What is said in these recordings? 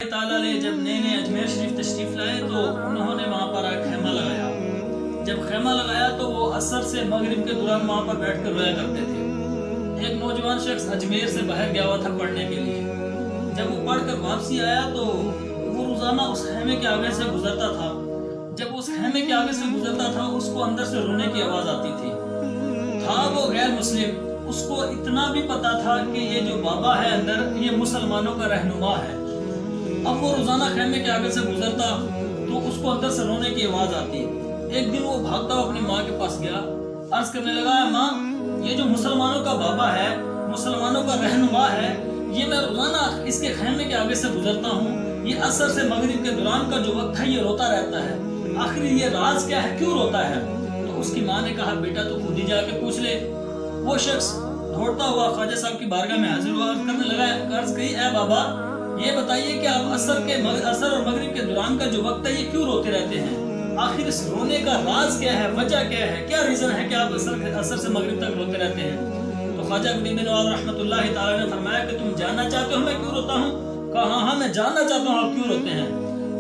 تعالیٰ علیہ جب نئے نئے اجمیر شریف تشریف لائے تو انہوں نے وہاں پر خیمہ لگایا۔ جب خیمہ لگایا تو وہ عصر سے مغرب کے دوران وہاں پر بیٹھ کر رویا کرتے تھے۔ ایک نوجوان شخص اجمیر سے باہر گیا ہوا تھا پڑھنے کے لیے۔ جب وہ پڑھ کر واپسی آیا تو وہ روزانہ اس خیمے کے آگے سے گزرتا تھا۔ جب اس خیمے کے آگے سے گزرتا تھا اس کو اندر سے رونے کی آواز آتی تھی۔ تھا وہ غیر مسلم، اس کو اتنا بھی پتا تھا کہ یہ جو بابا ہے اندر یہ مسلمانوں کا رہنما ہے۔ اب وہ روزانہ خیمے کے آگے سے گزرتا تو اس کو اندر سے رونے کی آواز آتی۔ ایک دن وہ بھاگتا ہوا اپنی ماں کے پاس گیا، عرض کرنے لگا، ماں یہ جو مسلمانوں کا بابا ہے، مسلمانوں کا رہنما ہے، یہ میں روزانہ اس کے خیمے کے آگے سے گزرتا ہوں، یہ عصر سے مغرب کے دوران کا جو وقت ہے یہ روتا رہتا ہے، آخر یہ راز کیا ہے، کیوں روتا ہے؟ تو اس کی ماں نے کہا، بیٹا تو خود ہی جا کے پوچھ لے۔ وہ شخص دوڑتا ہوا خواجہ صاحب کی بارگاہ میں حاضر ہوا، کرنے لگا، عرض کی، اے بابا یہ بتائیے کہ آپ عصر اور مغرب کے دوران کا جو وقت ہے یہ کیوں روتے رہتے ہیں؟ آخر اس رونے کا راز کیا ہے، وجہ کیا ہے، کیا ریزن ہے کہ آپ عصر سے مغرب تک روتے رہتے ہیں؟ تو خواجہ غریب نواز رحمۃ اللہ تعالی نے فرمایا کہ تم جاننا چاہتے ہو میں کیوں روتا ہوں؟ کہا ہاں میں جاننا چاہتا ہوں آپ کیوں روتے ہیں۔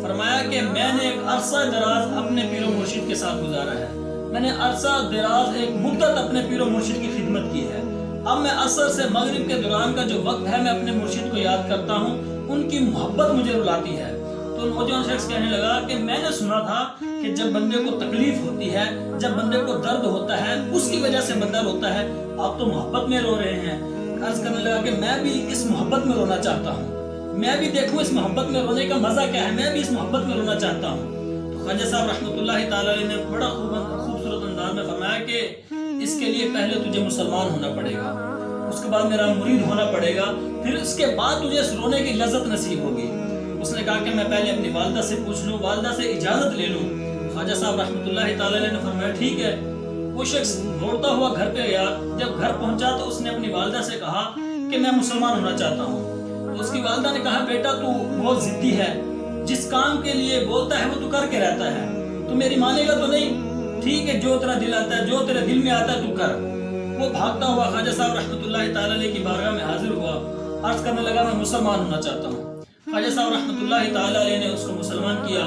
فرمایا کہ میں نے ایک عرصہ دراز اپنے پیر و مرشد کے ساتھ گزارا ہے، میں نے عرصہ دراز ایک مدت اپنے پیر و مرشد کی خدمت کی ہے، اب میں عصر سے مغرب کے دوران کا جو وقت ہے میں اپنے مرشد کو یاد کرتا ہوں، ان کی محبت مجھے رلاتی ہے۔ تو نوجوان شخص کہنے لگا کہ میں نے سنا تھا کہ جب بندے کو تکلیف ہوتی ہے، جب بندے کو درد ہوتا ہے، اس کی وجہ سے بندہ روتا ہے، آپ تو محبت میں رو رہے ہیں۔ عرض کرنے لگا کہ میں بھی اس محبت میں رونا چاہتا ہوں، میں بھی دیکھوں اس محبت میں رونے کا مزہ کیا ہے، میں بھی اس محبت میں رونا چاہتا ہوں۔ تو خواجہ صاحب رحمۃ اللہ تعالی علیہ نے بڑا خوبصورت انداز میں فرمایا کہ اس کے لیے پہلے تجھے مسلمان ہونا پڑے گا، اس کے بعد میرا مرید ہونا پڑے گا، پھر اس کے بعد تجھے اس رونے کی لذت نصیب ہوگی۔ اس نے کہا کہ میں پہلے اپنی والدہ سے پوچھ لوں، والدہ سے اجازت لے لوں۔ خواجہ صاحب رحمۃ اللہ تعالی علیہ نے فرمایا ٹھیک ہے۔ وہ شخص دوڑتا ہوا گھر پہ گیا، جب گھر پہنچا تو اس نے اپنی والدہ سے کہا کہ میں مسلمان ہونا چاہتا ہوں۔ تو اس کی والدہ نے کہا، بیٹا تو بہت ضدی ہے، جس کام کے لیے بولتا ہے وہ تو کر کے رہتا ہے، تو میری مانے گا تو نہیں؟ ٹھیک ہے، جو تیرا دل آتا ہے، جو تیرے دل میں آتا ہے تو کر۔ وہ بھاگتا ہوا خواجہ صاحب رحمۃ اللہ تعالی علیہ کی بارگاہ میں حاضر ہوا، عرض کرنے لگا میں مسلمان ہونا چاہتا ہوں۔ خواجہ صاحب رحمۃ اللہ تعالی علیہ نے اس کو مسلمان کیا،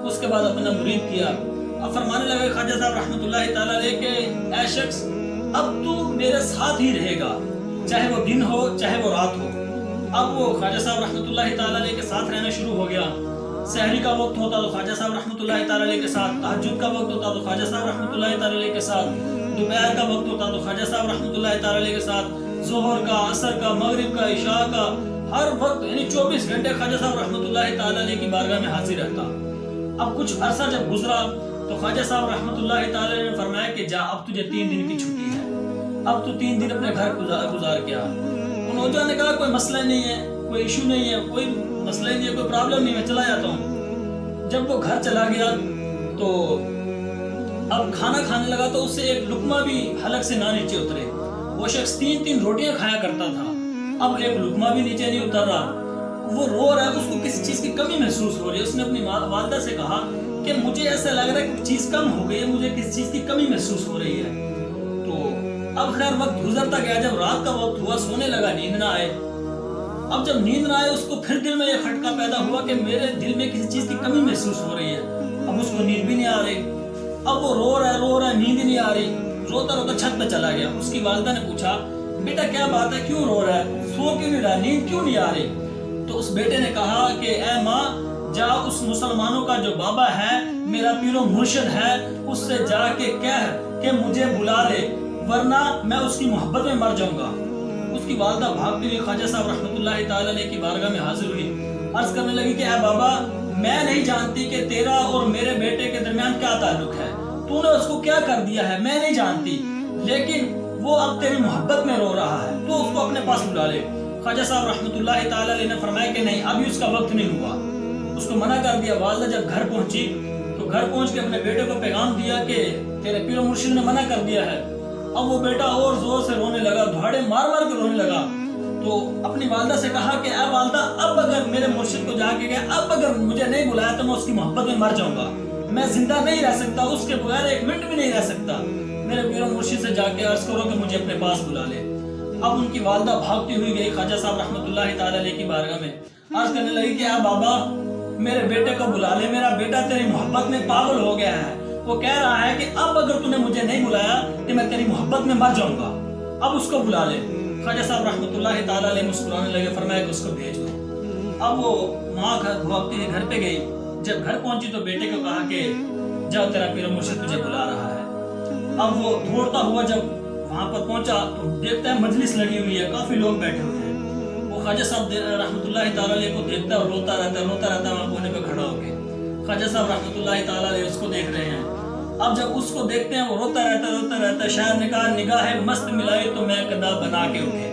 اس کے بعد اپنا مرید کیا۔ اب فرمانے لگے خواجہ صاحب رحمۃ اللہ تعالی علیہ کہ اے شخص اب تو میرے ساتھ ہی رہے گا، چاہے وہ دن ہو چاہے وہ رات ہو۔ اب وہ خواجہ صاحب رحمۃ اللہ تعالی علیہ کے ساتھ رہنا شروع ہو گیا۔ سحری کا وقت ہوتا تو خواجہ صاحب رحمۃ اللہ تعالی علیہ کے ساتھ، تہجد کا وقت ہوتا تو خواجہ صاحب رحمۃ اللہ تعالی علیہ کے ساتھ، دوپہر کا وقت ہوتا تو خواجہ صاحب رحمۃ اللہ تعالی علیہ کے ساتھ، ظہر کا، عصر کا، مغرب کا، عشاء کا، ہر وقت یعنی 24 گھنٹے خواجہ صاحب رحمۃ اللہ تعالی علیہ کی بارگاہ میں حاضر رہتا۔ اب کچھ عرصہ جب گزرا تو خواجہ صاحب رحمۃ اللہ تعالی علیہ نے فرمایا کہ جا اب تجھے 3 دن کی چھٹی ہے، اب تو 3 دن اپنے گھر گزار کے آ۔ وہ نوجوان نے کہا کوئی مسئلہ نہیں ہے، کوئی ایشو نہیں ہے، کوئی مسئلہ نہیں ہے، کوئی پرابلم نہیں ہے، چلا جاتا ہوں۔ جب وہ گھر چلا گیا تو اب کھانا کھانے لگا تو اس سے ایک لقمہ بھی حلق سے نہ نیچے اترے۔ وہ شخص 3 روٹیاں کھایا کرتا تھا، اب ایک لقمہ بھی نیچے نہیں اتر رہا، وہ رو رہا ہے، اس کو کسی چیز کی کمی محسوس ہو رہی ہے۔ اس نے اپنی والدہ سے کہا کہ مجھے ایسا لگ رہا ہے کہ چیز کم ہو گئی ہے، مجھے کسی چیز کی کمی محسوس ہو رہی ہے۔ تو اب خیر وقت گزرتا گیا، جب رات کا وقت ہوا، سونے لگا، نیند نہ آئے۔ اب جب نیند نہ آئے اس کو پھر دل میں یہ کھٹکا پیدا ہوا کہ میرے دل میں کسی چیز کی کمی محسوس ہو رہی ہے، اب اس کو نیند بھی نہیں آ رہی، اب وہ رو رہا ہے، نیند نہیں آ رہی، روتا روتا چھت پہ چلا گیا۔ اس کی والدہ نے پوچھا بیٹا کیا بات ہے، کیوں رو رہا ہے، سو کیوں نہیں رہا، نیند کیوں نہیں آ رہی؟ تو اس بیٹے نے کہا کہ اے ماں جا اس مسلمانوں کا جو بابا ہے، میرا پیر و مرشد ہے، اس سے جا کے کہہ کہ مجھے بلا لے، ورنہ میں اس کی محبت میں مر جاؤں گا۔ اس کی والدہ بھاگتی ہوئی خواجہ صاحب رحمۃ اللہ تعالی علیہ کی بارگاہ میں حاضر ہوئی، عرض کرنے لگی کہ اے بابا میں نہیں جانتی کہ تیرا اور میرے بیٹے کے درمیان کیا تعلق ہے، تو نے اس کو کیا کر دیا ہے، میں نہیں جانتی، لیکن وہ اب تیری محبت میں رو رہا ہے، تو اس کو اپنے پاس بلا لے۔ خواجہ صاحب رحمۃ اللہ تعالی علیہ نے فرمایا کہ نہیں، ابھی اس کا وقت نہیں ہوا، اس کو منع کر دیا۔ والدہ جب گھر پہنچی تو گھر پہنچ کے اپنے بیٹے کو پیغام دیا کہ تیرے پیر و مرشد نے منع کر دیا ہے۔ اب وہ بیٹا اور زور سے رونے لگا، دھاڑے مار مار کے رونے لگا۔ تو اپنی والدہ سے کہا کہ اے والدہ اب اگر میرے مرشد کو جا کے گیا، اب اگر مجھے نہیں بلایا تو میں اس کی محبت میں مر جاؤں گا، میں زندہ نہیں رہ سکتا، اس کے بغیر 1 منٹ بھی نہیں رہ سکتا، میرے پیر و مرشد سے جا کے عرض کرو کہ مجھے اپنے پاس بلا لے۔ اب ان کی والدہ بھاگتی ہوئی گئی خواجہ صاحب رحمۃ اللہ تعالی علیہ کی بارگاہ میں، عرض کرنے لگی کہ اب بابا میرے بیٹے کو بلا لے، میرا بیٹا تیری محبت میں پاگل ہو گیا ہے، وہ کہہ رہا ہے کہ اب اگر تو نے مجھے نہیں بلایا تو میں تیری محبت میں مر جاؤں گا، اب اس کو بلا لے۔ خواجہ صاحب رحمۃ اللہ تعالیٰ علیہ مسکرانے لگے، فرمایا کہ اس کو بھیج دو۔ اب وہ ماں بھوکتی گھر پہ گئی، جب گھر پہنچی تو بیٹے کو کہا کہ جاؤ تیرا پیر مرشد تجھے بلا رہا ہے۔ اب وہ دوڑتا ہوا جب وہاں پر پہنچا تو دیکھتا ہے مجلس لگی ہوئی ہے، کافی لوگ بیٹھے ہوئے ہیں۔ وہ خواجہ صاحب رحمۃ اللہ تعالیٰ علیہ کو دیکھتا ہے اور روتا رہتا ہے وہاں کونے پہ کھڑا ہو کے۔ خواجہ صاحب رحمۃ اللہ تعالیٰ علیہ اس کو دیکھ رہے ہیں۔ اب جب اس کو دیکھتے ہیں وہ روتا رہتا ہے۔ شاعر نے کہا نگاہ مست ملائی تو میں قدا بنا کے اٹھے،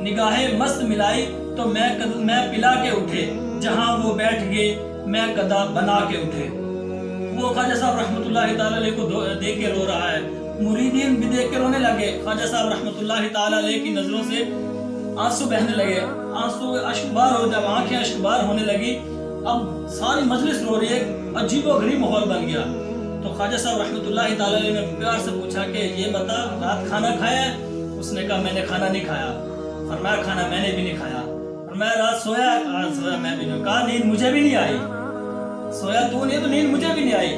نگاہ مست ملائی تو میں پلا کے اٹھے، جہاں وہ بیٹھ گئے میں قدا بنا کے اٹھے۔ وہ خواجہ صاحب رحمۃ اللہ تعالیٰ علیہ کو دیکھ کے رو رہا ہے، مریدین بھی دیکھ کے رونے لگے۔ خواجہ صاحب رحمۃ اللہ تعالیٰ علیہ کی نظروں سے آنسو بہنے لگے، آنسو اشکبار ہو جب آنکھیں اشکبار ہونے لگی۔ اب ساری مجلس رو رہی ہے، عجیب و غریب ماحول بن گیا۔ تو خواجہ صاحب رحمۃ اللہ تعالیٰ علیہ نے پیار سے پوچھا کہ یہ بتا رات کھانا کھایا ہے؟ اس نے کہا میں نے کھانا نہیں کھایا۔ فرمایا کھانا میں نے بھی نہیں کھایا۔ فرمایا رات سویا؟ سویا میں بھی نہیں۔ کہا نیند مجھے بھی نہیں آئی، سویا تو نہیں تو نیند مجھے بھی نہیں آئی۔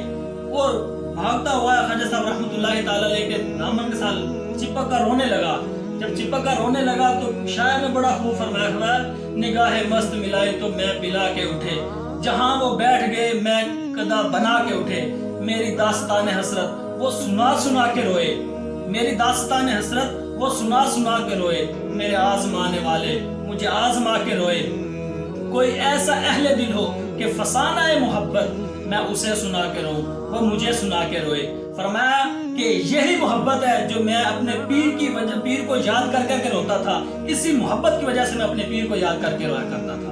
اور بھاگتا ہوا خواجہ صاحب رحمۃ اللہ تعالیٰ علیہ کے دامن کے ساتھ چپک کر رونے لگا۔ جب چپک کر رونے لگا تو شاعر نے بڑا خوب فرمایا نگاہ مست ملائی تو میں پلا کے اٹھے، جہاں وہ بیٹھ گئے میں قدا بنا کے اٹھے۔ میری داستان حسرت وہ سنا کے روئے، میری داستان حسرت وہ سنا کے روئے، میرے آزمانے والے مجھے آزما کے روئے۔ کوئی ایسا اہل دل ہو کہ فسانہ محبت میں اسے سنا کے رہوں، وہ مجھے سنا کے روئے۔ فرمایا کہ یہی محبت ہے جو میں اپنے پیر کو یاد کر کے روتا تھا، اسی محبت کی وجہ سے میں اپنے پیر کو یاد کر کے رویا کرتا تھا۔